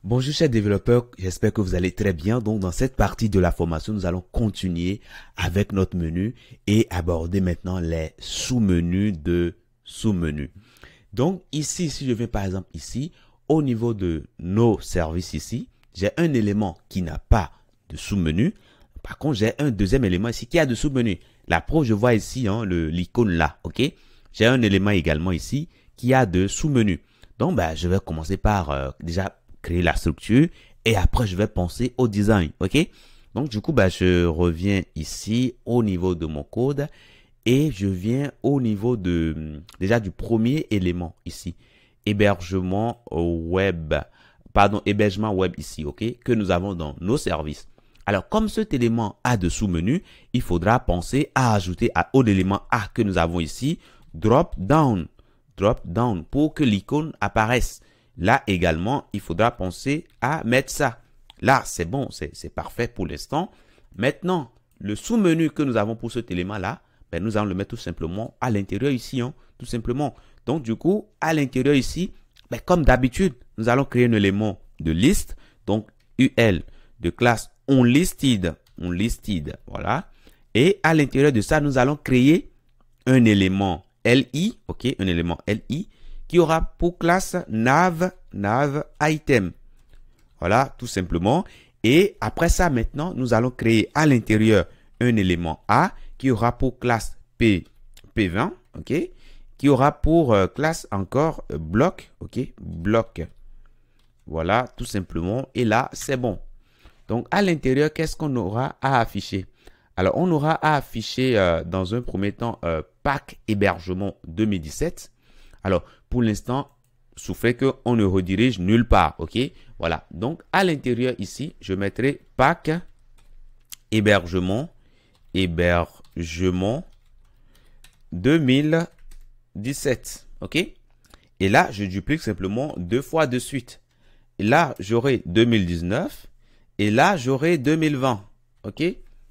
Bonjour chers développeurs, j'espère que vous allez très bien. Donc dans cette partie de la formation, nous allons continuer avec notre menu et aborder maintenant les sous-menus de sous-menus. Donc ici, si je viens par exemple ici, au niveau de nos services ici, j'ai un élément qui n'a pas de sous-menu. Par contre, j'ai un deuxième élément ici qui a de sous-menu. La preuve, je vois ici l'icône là, ok? J'ai un élément également ici qui a de sous-menu. Donc, je vais commencer par déjà créer la structure et après, je vais penser au design, ok? Donc, du coup, je reviens ici au niveau de mon code et je viens au niveau déjà du premier élément ici. Hébergement web, hébergement web ici, ok? Que nous avons dans nos services. Alors, comme cet élément a de sous-menu, il faudra penser à ajouter au élément A que nous avons ici, drop down pour que l'icône apparaisse. Là également, il faudra penser à mettre ça. Là, c'est bon, c'est parfait pour l'instant. Maintenant, le sous-menu que nous avons pour cet élément-là, nous allons le mettre tout simplement à l'intérieur ici, tout simplement. Donc, du coup, à l'intérieur ici, comme d'habitude, nous allons créer un élément de liste. Donc, UL de classe onListed, voilà. Et à l'intérieur de ça, nous allons créer un élément LI, ok, un élément LI qui aura pour classe nav item. Voilà, tout simplement. Et après ça, maintenant, nous allons créer à l'intérieur un élément A qui aura pour classe P20, ok, qui aura pour classe encore bloc, ok, bloc. Voilà, tout simplement. Et là, c'est bon. Donc, à l'intérieur, qu'est-ce qu'on aura à afficher? Alors, on aura à afficher dans un premier temps pack hébergement 2017. Alors, pour l'instant, souffrez qu'on ne redirige nulle part, ok? Voilà. Donc, à l'intérieur ici, je mettrai pack hébergement 2017, ok? Et là, je duplique simplement deux fois de suite. Et là, j'aurai 2019 et là, j'aurai 2020, ok?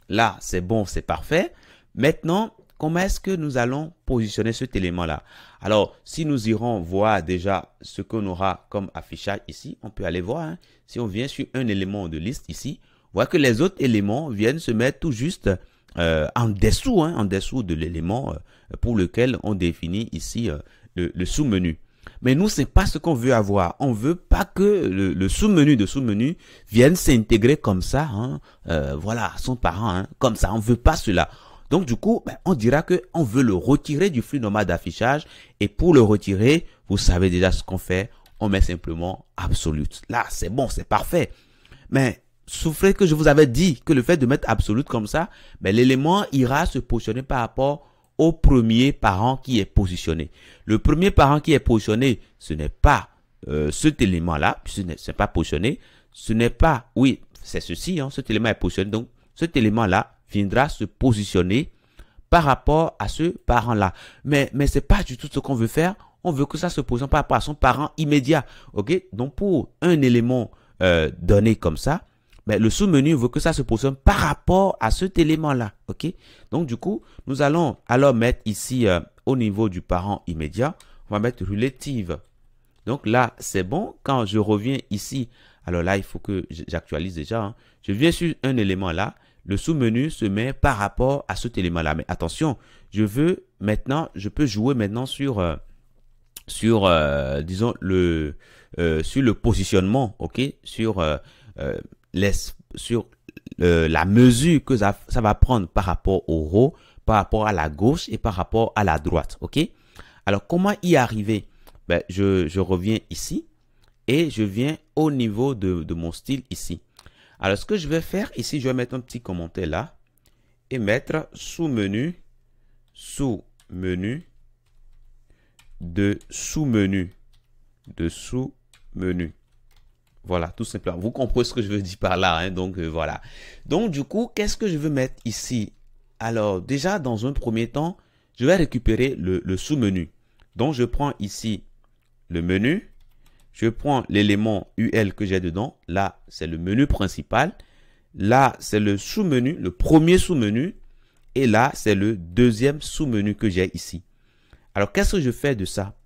Là, c'est bon, c'est parfait. Maintenant, comment est-ce que nous allons positionner cet élément-là? Alors, si nous irons voir déjà ce qu'on aura comme affichage ici, on peut aller voir. Si on vient sur un élément de liste ici, on voit que les autres éléments viennent se mettre tout juste en dessous de l'élément pour lequel on définit ici le sous-menu. Mais nous, c'est pas ce qu'on veut avoir. On veut pas que le sous-menu de sous-menu vienne s'intégrer comme ça, voilà, son parent, comme ça. On veut pas cela. Donc, du coup, on dira que on veut le retirer du flux normal d'affichage. Et pour le retirer, vous savez déjà ce qu'on fait. On met simplement absolute. Là, c'est bon, c'est parfait. Mais, souffrez que je vous avais dit que le fait de mettre absolute comme ça, l'élément ira se positionner par rapport au premier parent qui est positionné. Le premier parent qui est positionné, ce n'est pas cet élément-là, ce n'est pas positionné. Ce n'est pas, oui, c'est ceci, cet élément est positionné. Donc, cet élément-là viendra se positionner par rapport à ce parent-là. Mais c'est pas du tout ce qu'on veut faire. On veut que ça se positionne par rapport à son parent immédiat. Ok? Donc, pour un élément donné comme ça, le sous-menu veut que ça se positionne par rapport à cet élément-là. Ok? Donc, du coup, nous allons alors mettre ici au niveau du parent immédiat, on va mettre relative. Donc là, c'est bon. Quand je reviens ici, alors là, il faut que j'actualise déjà. Je viens sur un élément là. Le sous-menu se met par rapport à cet élément-là. Mais attention, je peux jouer maintenant sur disons, sur le positionnement, ok? Sur la mesure que ça va prendre par rapport au row, par rapport à la gauche et par rapport à la droite, ok? Alors, comment y arriver? Je reviens ici et je viens au niveau de mon style ici. Alors, ce que je vais faire ici, je vais mettre un petit commentaire là et mettre sous-menu de sous-menu. Voilà, tout simplement. Vous comprenez ce que je veux dire par là, donc voilà. Donc, du coup, qu'est-ce que je veux mettre ici? Alors, déjà, dans un premier temps, je vais récupérer le sous-menu. Donc, je prends ici le menu. Je prends l'élément UL que j'ai dedans. Là, c'est le menu principal. Là, c'est le sous-menu, le premier sous-menu. Et là, c'est le deuxième sous-menu que j'ai ici. Alors, qu'est-ce que je fais de ça?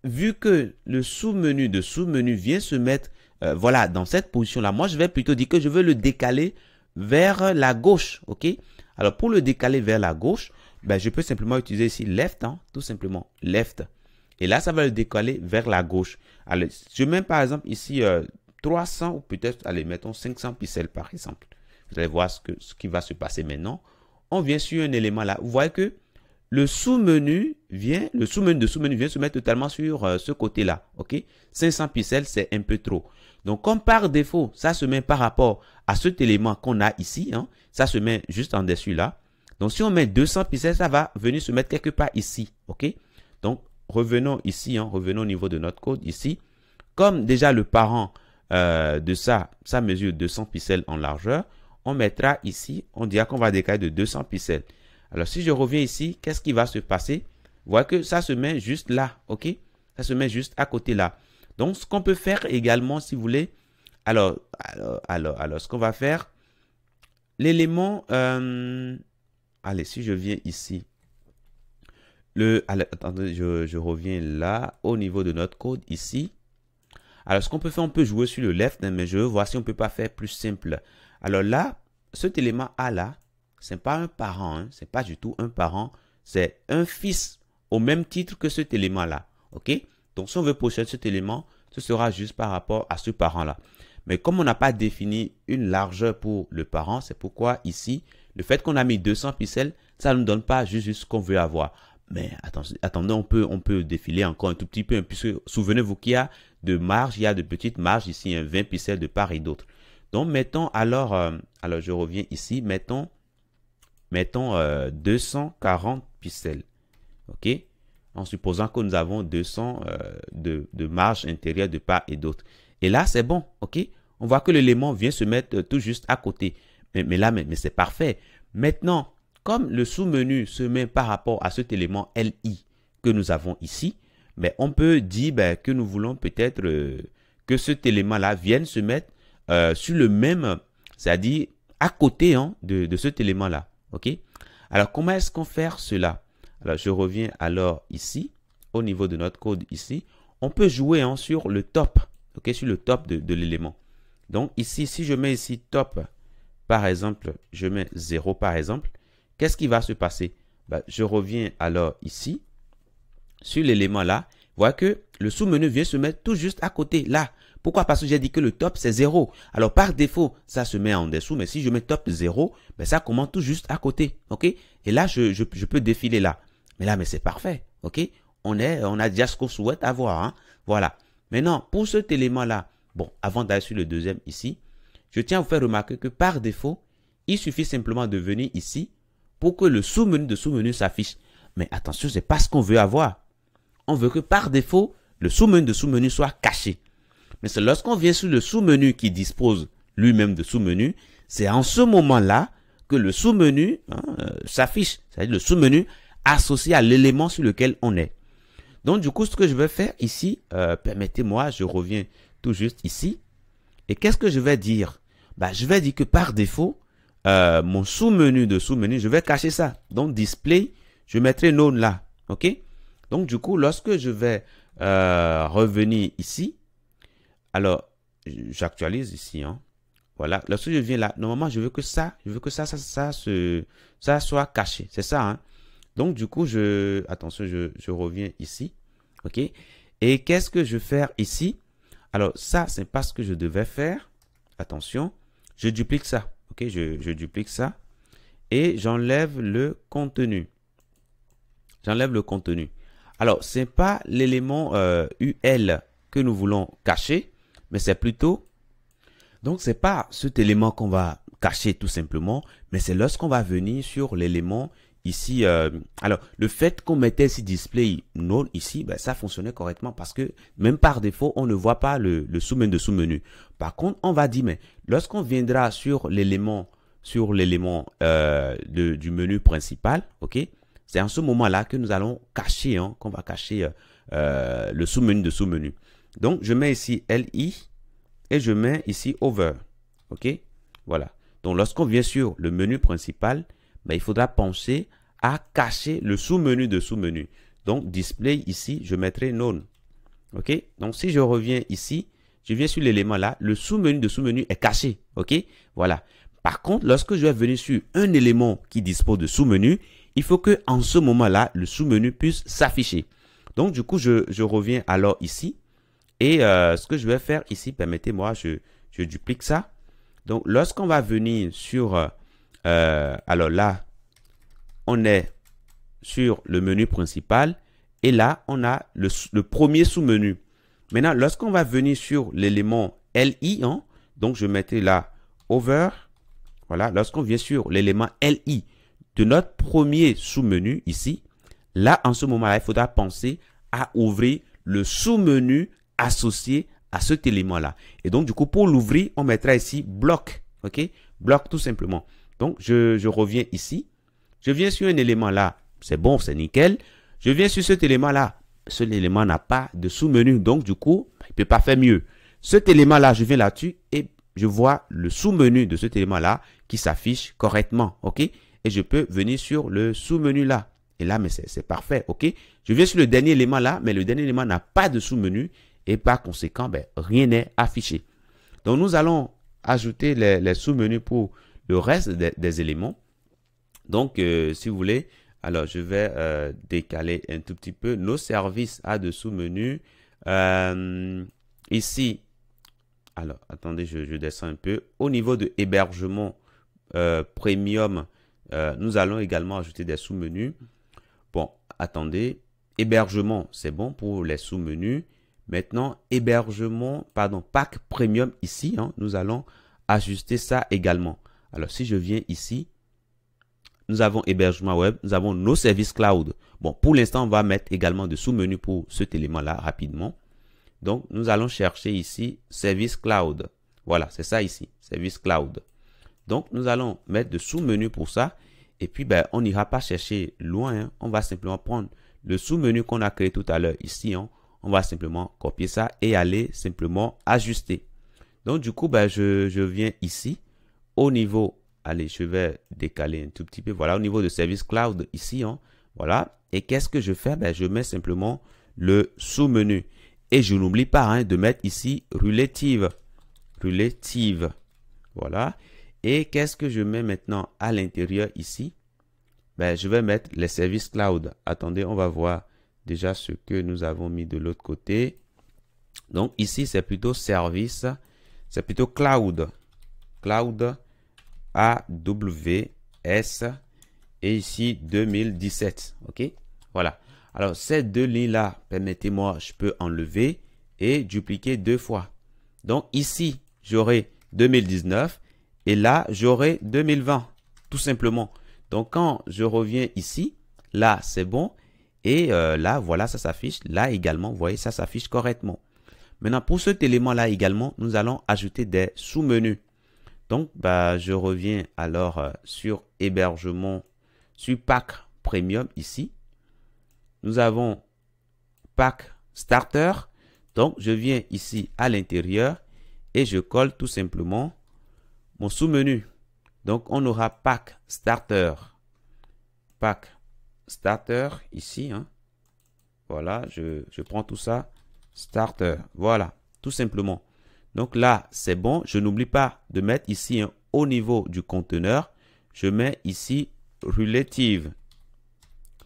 Vu que le sous-menu de sous-menu vient se mettre voilà, dans cette position-là. Moi, je vais plutôt dire que je veux le décaler vers la gauche, ok? Alors, pour le décaler vers la gauche, ben, je peux simplement utiliser ici left, hein, tout simplement, left. Et là, ça va le décaler vers la gauche. Alors, je mets par exemple ici 300 ou peut-être, allez, mettons 500 pixels par exemple. Vous allez voir ce qui va se passer maintenant. On vient sur un élément là. Vous voyez que le sous-menu vient, le sous-menu de sous-menu vient se mettre totalement sur ce côté-là. Ok? 500 pixels, c'est un peu trop. Donc, comme par défaut, ça se met par rapport à cet élément qu'on a ici. Hein, ça se met juste en dessus là. Donc, si on met 200 pixels, ça va venir se mettre quelque part ici. Ok? Donc, revenons ici, hein, revenons au niveau de notre code ici. Comme déjà le parent de ça mesure 200 pixels en largeur, on mettra ici, on dira qu'on va décaler de 200 pixels. Alors, si je reviens ici, qu'est-ce qui va se passer? Vous voyez que ça se met juste là, ok? Ça se met juste à côté là. Donc, ce qu'on peut faire également, si vous voulez, alors ce qu'on va faire, l'élément, allez, si je viens ici, attendez, je reviens là, au niveau de notre code ici. Alors, ce qu'on peut faire, on peut jouer sur le left, mais je veux voir si on ne peut pas faire plus simple. Alors là, cet élément A là, ce n'est pas un parent, hein, ce n'est pas du tout un parent, c'est un fils au même titre que cet élément-là. Ok? Donc, si on veut posséder cet élément, ce sera juste par rapport à ce parent-là. Mais comme on n'a pas défini une largeur pour le parent, c'est pourquoi ici, le fait qu'on a mis 200 pixels, ça ne nous donne pas juste ce qu'on veut avoir. Mais attendez, on peut défiler encore un tout petit peu, puisque souvenez-vous qu'il y a de marge, il y a de petites marges ici, 20 pixels de part et d'autre. Donc, mettons alors je reviens ici, mettons 240 pixels. OK? En supposant que nous avons 200 de marge intérieure de part et d'autre. Et là, c'est bon. OK? On voit que l'élément vient se mettre tout juste à côté. Mais là, c'est parfait. Maintenant, comme le sous-menu se met par rapport à cet élément LI que nous avons ici, mais on peut dire que nous voulons peut-être que cet élément-là vienne se mettre sur le même, c'est-à-dire à côté hein, de cet élément-là. OK? Alors, comment est-ce qu'on fait cela? Alors, je reviens alors ici, au niveau de notre code ici. On peut jouer hein, sur le top, OK? Sur le top de l'élément. Donc, ici, si je mets ici top, par exemple, je mets 0 par exemple, qu'est-ce qui va se passer? Je reviens alors ici, sur l'élément là. Vous voyez que le sous-menu vient se mettre tout juste à côté, là. Pourquoi? Parce que j'ai dit que le top, c'est 0. Alors, par défaut, ça se met en dessous. Mais si je mets top 0, ça commence tout juste à côté. OK? Et là, je peux défiler là. Mais là, c'est parfait. OK? On a déjà ce qu'on souhaite avoir. Hein? Voilà. Maintenant, pour cet élément-là, bon, avant d'aller sur le deuxième ici, je tiens à vous faire remarquer que par défaut, il suffit simplement de venir ici pour que le sous-menu de sous-menu s'affiche. Mais attention, ce n'est pas ce qu'on veut avoir. On veut que par défaut, le sous-menu de sous-menu soit caché. Mais c'est lorsqu'on vient sur le sous-menu qui dispose lui-même de sous-menu, c'est en ce moment-là que le sous-menu s'affiche. C'est-à-dire le sous-menu associé à l'élément sur lequel on est. Donc, du coup, ce que je vais faire ici, permettez-moi, je reviens tout juste ici. Et qu'est-ce que je vais dire? Je vais dire que par défaut, mon sous-menu de sous-menu, je vais cacher ça. Donc, display, je mettrai none là. OK? Donc, du coup, lorsque je vais revenir ici, alors, j'actualise ici. Hein. Voilà. Lorsque je viens là, normalement, je veux que ça soit caché. C'est ça. Hein. Donc, du coup, attention, je reviens ici. OK? Et qu'est-ce que je vais faire ici? Alors, ça, c'est pas ce que je devais faire. Attention. Je duplique ça. OK? Je duplique ça. Et j'enlève le contenu. J'enlève le contenu. Alors, ce n'est pas l'élément UL que nous voulons cacher. Mais c'est plutôt, donc c'est pas cet élément qu'on va cacher tout simplement, mais c'est lorsqu'on va venir sur l'élément ici. Alors, le fait qu'on mettait ici display none ici, ça fonctionnait correctement parce que même par défaut, on ne voit pas le sous-menu de sous-menu. Par contre, on va dire, mais lorsqu'on viendra sur l'élément du menu principal, ok, c'est en ce moment-là que nous allons cacher, hein, qu'on va cacher le sous-menu de sous-menu. Donc, je mets ici LI et je mets ici Over. OK? Voilà. Donc, lorsqu'on vient sur le menu principal, il faudra penser à cacher le sous-menu de sous-menu. Donc, Display ici, je mettrai None. OK? Donc, si je reviens ici, je viens sur l'élément là, le sous-menu de sous-menu est caché. OK? Voilà. Par contre, lorsque je vais venir sur un élément qui dispose de sous-menu, il faut que en ce moment-là, le sous-menu puisse s'afficher. Donc, du coup, je reviens alors ici. Et ce que je vais faire ici, permettez-moi, je duplique ça. Donc, lorsqu'on va venir sur... alors là, on est sur le menu principal. Et là, on a le premier sous-menu. Maintenant, lorsqu'on va venir sur l'élément LI, hein, donc je mettais là over. Voilà, lorsqu'on vient sur l'élément LI de notre premier sous-menu ici, là, en ce moment-là, il faudra penser à ouvrir le sous-menu associé à cet élément-là. Et donc, du coup, pour l'ouvrir, on mettra ici bloc. OK? Bloc tout simplement. Donc, je reviens ici. Je viens sur un élément là. C'est bon, c'est nickel. Je viens sur cet élément-là. Cet élément n'a pas de sous-menu. Donc, du coup, il ne peut pas faire mieux. Cet élément-là, je viens là-dessus et je vois le sous-menu de cet élément-là qui s'affiche correctement. OK? Et je peux venir sur le sous-menu là. Et là, mais c'est parfait. OK? Je viens sur le dernier élément là, mais le dernier élément n'a pas de sous-menu. Et par conséquent, ben, rien n'est affiché. Donc, nous allons ajouter les sous-menus pour le reste des éléments. Donc, si vous voulez, alors je vais décaler un tout petit peu. Nos services à de sous-menus. Ici, alors, attendez, je descends un peu. Au niveau de hébergement premium, nous allons également ajouter des sous-menus. Bon, attendez. Hébergement, c'est bon pour les sous-menus. Maintenant, hébergement, pardon, pack premium ici, hein, nous allons ajuster ça également. Alors, si je viens ici, nous avons hébergement web, nous avons nos services cloud. Bon, pour l'instant, on va mettre également de sous-menus pour cet élément-là rapidement. Donc, nous allons chercher ici service cloud. Voilà, c'est ça ici, service cloud. Donc, nous allons mettre de sous-menus pour ça. Et puis, ben, on n'ira pas chercher loin. Hein. On va simplement prendre le sous-menu qu'on a créé tout à l'heure ici. Hein. On va simplement copier ça et aller simplement ajuster. Donc, du coup, ben, je viens ici au niveau... Allez, je vais décaler un tout petit peu. Voilà, au niveau de service cloud ici. Hein, voilà. Et qu'est-ce que je fais? Ben, je mets simplement le sous-menu. Et je n'oublie pas hein, de mettre ici relative. Relative. Voilà. Et qu'est-ce que je mets maintenant à l'intérieur ici? Ben, je vais mettre les services cloud. Attendez, on va voir déjà ce que nous avons mis de l'autre côté. Donc ici, c'est plutôt service. C'est plutôt cloud. Cloud AWS. Et ici, 2017. OK? Voilà. Alors, ces deux lignes-là, permettez-moi, je peux enlever et dupliquer deux fois. Donc, ici, j'aurai 2019 et là, j'aurai 2020, tout simplement. Donc, quand je reviens ici, là, c'est bon. Et là, voilà, ça s'affiche. Là également, vous voyez, ça s'affiche correctement. Maintenant, pour cet élément-là également, nous allons ajouter des sous-menus. Donc, bah, je reviens alors sur hébergement, sur pack premium ici. Nous avons pack starter. Donc, je viens ici à l'intérieur et je colle tout simplement mon sous-menu. Donc, on aura pack starter. Pack starter ici. Hein. Voilà, je prends tout ça. Starter. Voilà, tout simplement. Donc là, c'est bon. Je n'oublie pas de mettre ici hein, au niveau du conteneur. Je mets ici relative.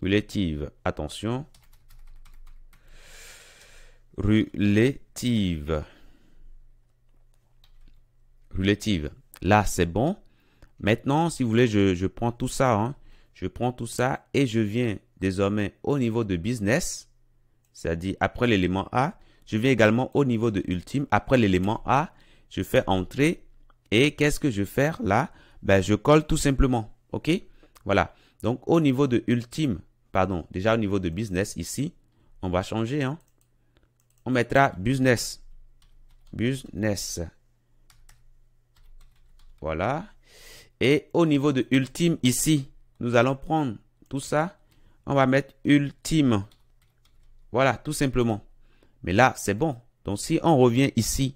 Relative. Attention. Relative. Relative. Là, c'est bon. Maintenant, si vous voulez, je prends tout ça. Hein. Je prends tout ça et je viens désormais au niveau de business. C'est-à-dire après l'élément A. Je viens également au niveau de ultime. Après l'élément A, je fais entrer. Et qu'est-ce que je fais là? Ben, je colle tout simplement. OK? Voilà. Donc, au niveau de ultime, pardon, déjà au niveau de business ici, on va changer. Hein. On mettra business. Business. Voilà. Et au niveau de ultime ici, nous allons prendre tout ça. On va mettre ultime. Voilà, tout simplement. Mais là, c'est bon. Donc, si on revient ici,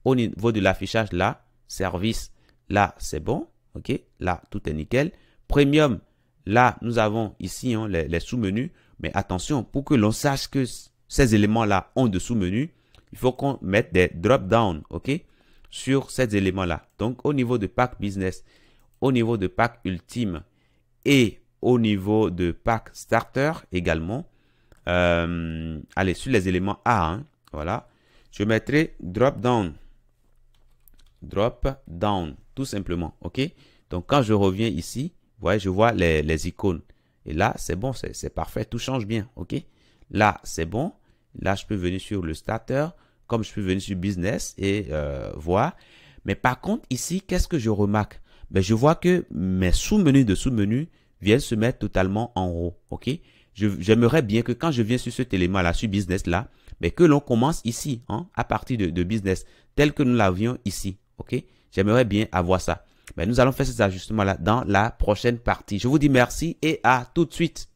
au niveau de l'affichage, là, service, là, c'est bon. OK? Là, tout est nickel. Premium, là, nous avons ici hein, les sous-menus. Mais attention, pour que l'on sache que ces éléments-là ont de sous-menus, il faut qu'on mette des drop-down, ok, sur ces éléments-là. Donc, au niveau de pack business, au niveau de pack ultime et au niveau de pack starter également, allez, sur les éléments A, hein, voilà, je mettrai drop-down, tout simplement, ok. Donc, quand je reviens ici, vous voyez, je vois les icônes. Et là, c'est bon, c'est parfait, tout change bien, ok. Là, c'est bon. Là, je peux venir sur le starter, comme je peux venir sur business et voir. Mais par contre, ici, qu'est-ce que je remarque? Ben, je vois que mes sous-menus de sous-menus viennent se mettre totalement en haut, ok. J'aimerais bien que quand je viens sur cet élément-là, sur business là, mais que l'on commence ici, hein, à partir de business, tel que nous l'avions ici, ok. J'aimerais bien avoir ça. Mais nous allons faire ces ajustements-là dans la prochaine partie. Je vous dis merci et à tout de suite.